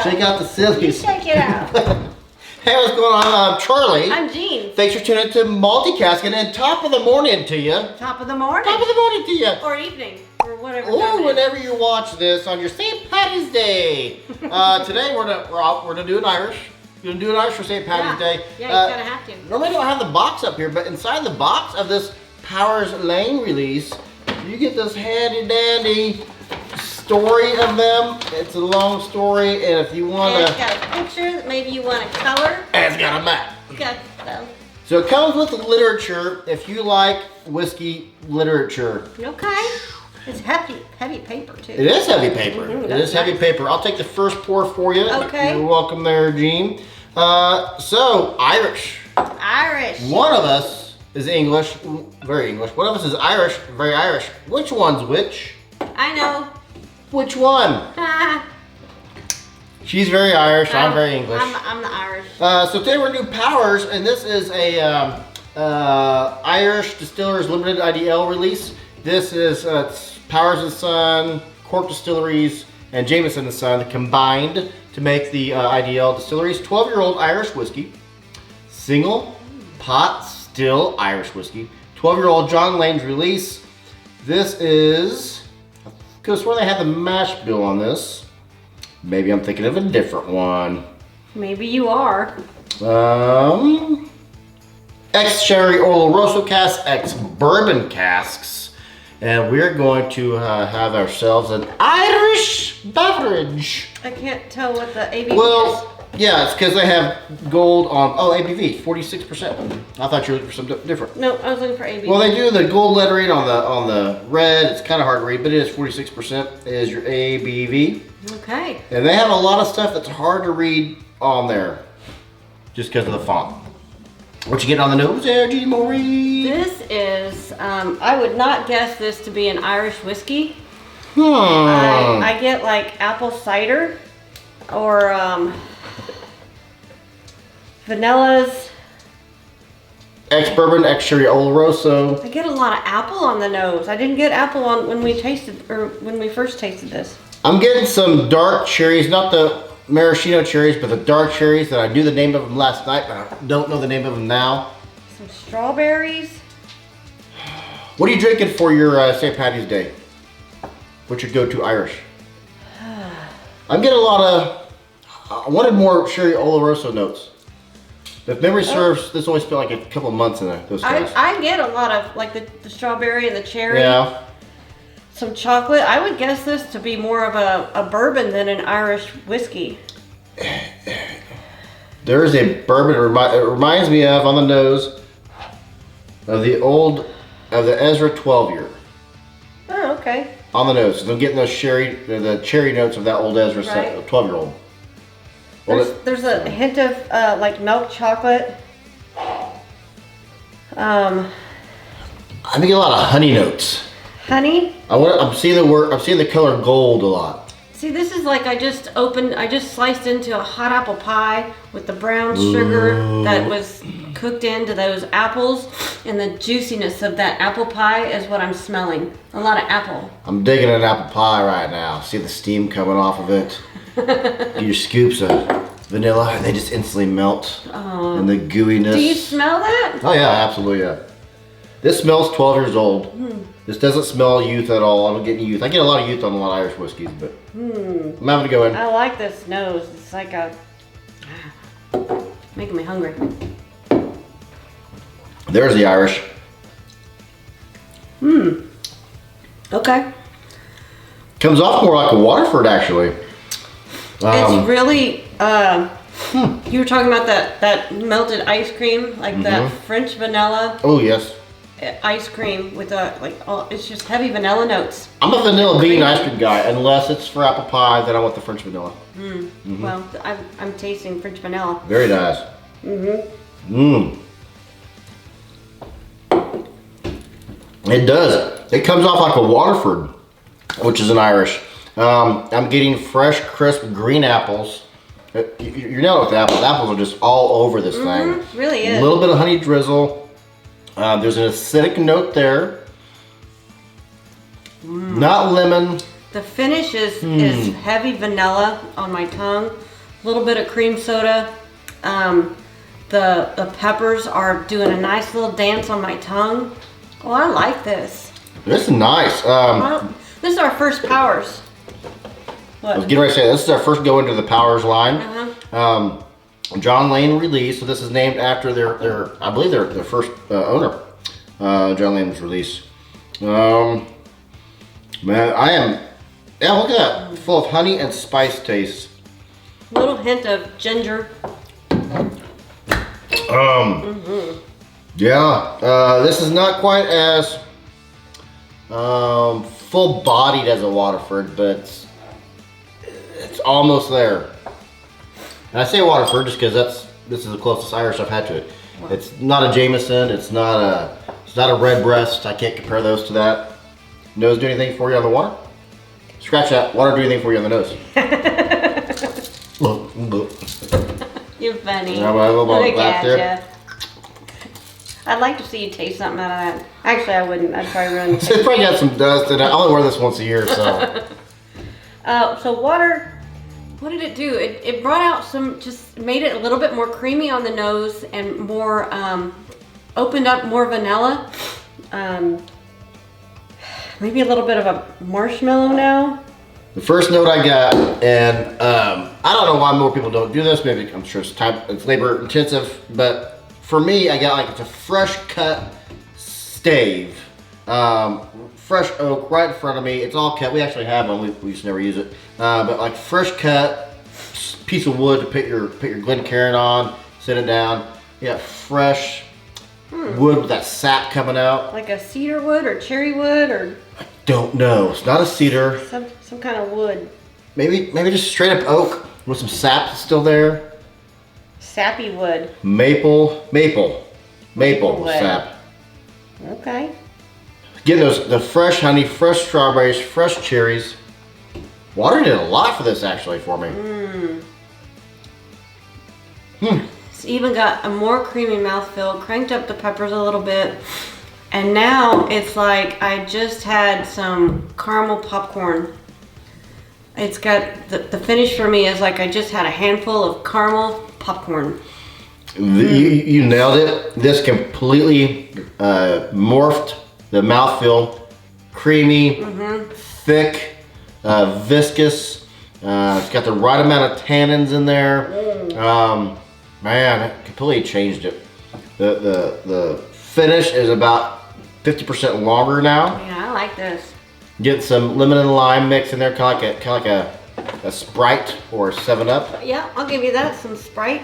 out. Shake out the sillies. Shake it out. Hey, what's going on? I'm Charlie. I'm Jean. Thanks for tuning in to Multicasking, and top of the morning to you. Top of the morning. Top of the morning to you. Or evening. Or whatever. Or whenever you watch this on your St. Patty's Day. Today we're gonna do an Irish. We're gonna do an Irish for St. Patty's Day. Yeah, you kind of have to. Normally I don't have the box up here, but inside the box of this Powers Lane release, you get this handy dandy story of them. It's a long story, and if you want to, it's got a picture that maybe you want to color. And it's got a map. Got them. So it comes with literature if you like whiskey literature. Okay. It's heavy paper too. It is heavy paper. Mm-hmm, It is heavy paper. I'll take the first pour for you. Okay. You're welcome there, Jean. So Irish. Irish. One of us is English, very English. One of us is Irish, very Irish. Which one's which? I know. Which one? She's very Irish, I'm very English. I'm the Irish. So today we're doing Powers, and this is a Irish Distillers Limited IDL release. This is Powers & Son, Cork Distilleries, and Jameson & Son combined to make the IDL Distilleries 12-year-old Irish whiskey. Single pot still Irish whiskey. 12-year-old John Lane's release. This is, I could have sworn they had the mash bill on this. Maybe I'm thinking of a different one. Maybe you are. Ex-sherry Oloroso casks, ex-bourbon casks. And we're going to have ourselves an Irish beverage. I can't tell what the ABV is. Well, yeah, it's because they have gold on, ABV, 46%. I thought you were looking for something different. No, I was looking for ABV. Well, they do the gold lettering on the red. It's kind of hard to read, but it is 46% is your ABV. Okay. And they have a lot of stuff that's hard to read on there just because of the font. What you getting on the nose there, G. Maureen? This is, I would not guess this to be an Irish whiskey. I get like apple cider or vanillas. Ex-bourbon, ex-sherry Oloroso. I get a lot of apple on the nose. I didn't get apple on when we first tasted this. I'm getting some dark cherries, not the maraschino cherries, but the dark cherries that I knew the name of them last night, but I don't know the name of them now. Some strawberries. What are you drinking for your St. Patty's Day? What's your go-to Irish? I'm getting a lot of, I wanted more sherry Oloroso notes. If memory serves, this only spent like a couple of months in those guys. I get a lot of like the strawberry and the cherry. Yeah. Some chocolate. I would guess this to be more of a bourbon than an Irish whiskey. There is a bourbon, it reminds me of, on the nose, of the Ezra 12-year. Oh, okay. On the nose. So I'm getting those the cherry notes of that old Ezra 12-year-old. Well, there's a hint of like milk chocolate. I think a lot of honey notes. Honey? I'm seeing the color gold a lot. See, this is like I just sliced into a hot apple pie with the brown sugar that was cooked into those apples, and the juiciness of that apple pie is what I'm smelling. A lot of apple. I'm digging an apple pie right now. See the steam coming off of it. Your scoops of vanilla, and they just instantly melt. Oh. And the gooiness. Do you smell that? Oh yeah, absolutely, yeah. This smells 12 years old. This doesn't smell youth at all. I don't get any youth. I get a lot of youth on a lot of Irish whiskeys, but I'm having to go in. I like this nose. It's like making me hungry. There's the Irish. Okay. Comes off more like a Waterford, actually. It's really, you were talking about that melted ice cream, like that French vanilla. Oh, yes. Ice cream with it's just heavy vanilla notes. I'm a vanilla bean ice cream guy, unless it's for apple pie, then I want the French vanilla. Well, I'm tasting French vanilla. Very nice. It does. It comes off like a Waterford, which is an Irish. I'm getting fresh, crisp green apples. You're nailing it with the apples. Apples are just all over this thing. Really is. A little bit of honey drizzle. There's an acidic note there. Not lemon, The finish is heavy vanilla on my tongue. A little bit of cream soda. The peppers are doing a nice little dance on my tongue. Oh, I like this. This is nice. This is our first Powers. What? I was getting ready to say, this is our first go into the Powers line. John Lane release. So this is named after their I believe their first owner, John Lane's release. Man, yeah, look at that. Full of honey and spice taste. Little hint of ginger. Yeah, this is not quite as full-bodied as a Waterford, but it's almost there. And I say Waterford just because this is the closest Irish I've had to it. Wow. It's not a Jameson. It's not a Redbreast. I can't compare those to that. Nose do anything for you on the water? Scratch that. Water do anything for you on the nose? You're funny. Yeah, well, a little bit of laugh there. I'd like to see you taste something out of that. Actually, I wouldn't. I'd probably ruin it. It's probably got some dust in it. I only wear this once a year, so. So water, what did it do? It brought out just made it a little bit more creamy on the nose and more, opened up more vanilla. Maybe a little bit of a marshmallow now. The first note I got, and I don't know why more people don't do this. Maybe I'm sure it's labor intensive, but for me, I got like it's a fresh cut stave, fresh oak right in front of me. It's all cut. We actually have one. We just never use it, but like fresh cut piece of wood to put your Glencairn on, sit it down. You got fresh wood with that sap coming out. Like a cedar wood or cherry wood or. I don't know. It's not a cedar. Some kind of wood. Maybe just straight up oak with some sap still there. Sappy wood. Maple wood. sap. Okay. Get the fresh honey, fresh strawberries, fresh cherries. Water did a lot for this actually for me. It's even got a more creamy mouthfeel, cranked up the peppers a little bit. And now it's like I just had some caramel popcorn. It's got, the finish for me is like I just had a handful of caramel popcorn. You nailed it. This completely morphed the mouthfeel. Creamy, thick, viscous. It's got the right amount of tannins in there. Man, it completely changed it. The finish is about 50% longer now. Yeah, I like this. Get some lemon and lime mix in there, kind of like a Sprite or a 7-Up. Yeah, I'll give you that. Some Sprite.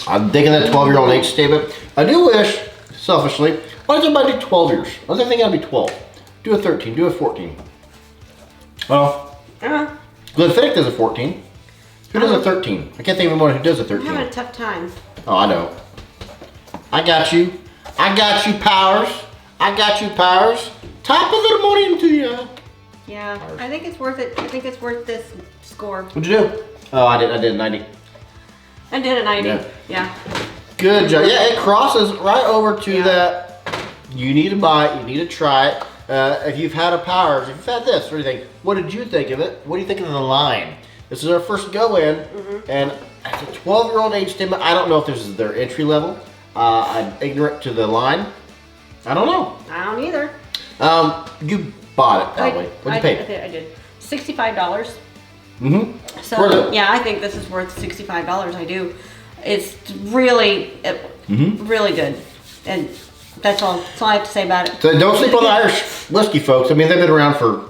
I'm digging that 12-year-old age statement. I do wish, selfishly, why does everybody do 12 years? Why does everything gotta be 12? Do a 13, do a 14. Well, Glenfiddich does a 14. Who does a 13? I can't think of anyone who does a 13. I'm having a tough time. Oh, I know. I got you. I got you, Powers. I got you, Powers. Top of the morning to you. Yeah, Powers. I think it's worth it. I think it's worth this score. What'd you do? Oh, I did a 90. I did a 90. Yeah. Good job. Yeah, it crosses right over to that. You need to buy it. You need to try it. If you've had a Powers, if you've had this or anything, what did you think of it? What do you think of the line? This is our first go in, and as a 12-year-old age statement, I don't know if this is their entry level. I'm ignorant to the line. I don't know. I don't either. You bought it probably. What'd you pay? I did. $65. Mm-hmm. So yeah, I think this is worth $65. I do. It's really, really good, and that's all I have to say about it. So don't sleep on the Irish whiskey, folks. I mean, they've been around for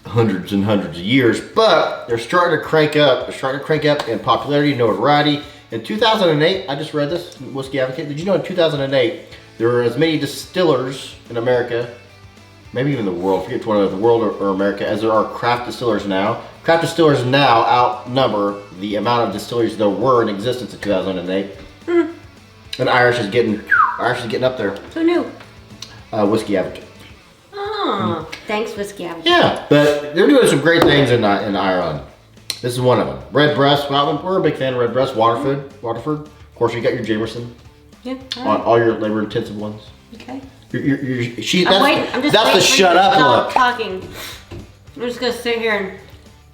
hundreds and hundreds of years, but they're starting to crank up. They're starting to crank up in popularity, notoriety. In 2008, I just read this, Whiskey Advocate. Did you know in 2008, there were as many distillers in America, maybe even the world, forget which one of the world or America, as there are craft distillers now. Craft distillers now outnumber the amount of distilleries there were in existence in 2008. And Irish is getting up there. Who knew? Whiskey Advocate. Oh, thanks, Whiskey Advocate. Yeah, but they're doing some great things in Ireland. This is one of them. Redbreast. Well, we're a big fan of Redbreast. Waterford. Of course, you got your Jameson. Yeah. on all your labor-intensive ones. Okay. I'm that's the shut up look. Talking. I'm just gonna sit here and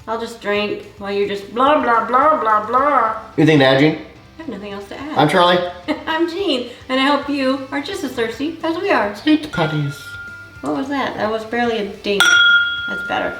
I'll just drink while you're just blah blah blah blah blah. Anything to add, Gene? I have nothing else to add. I'm Charlie. I'm Jean, and I hope you are just as thirsty as we are. Sweet patties. What was that? That was barely a ding. That's better.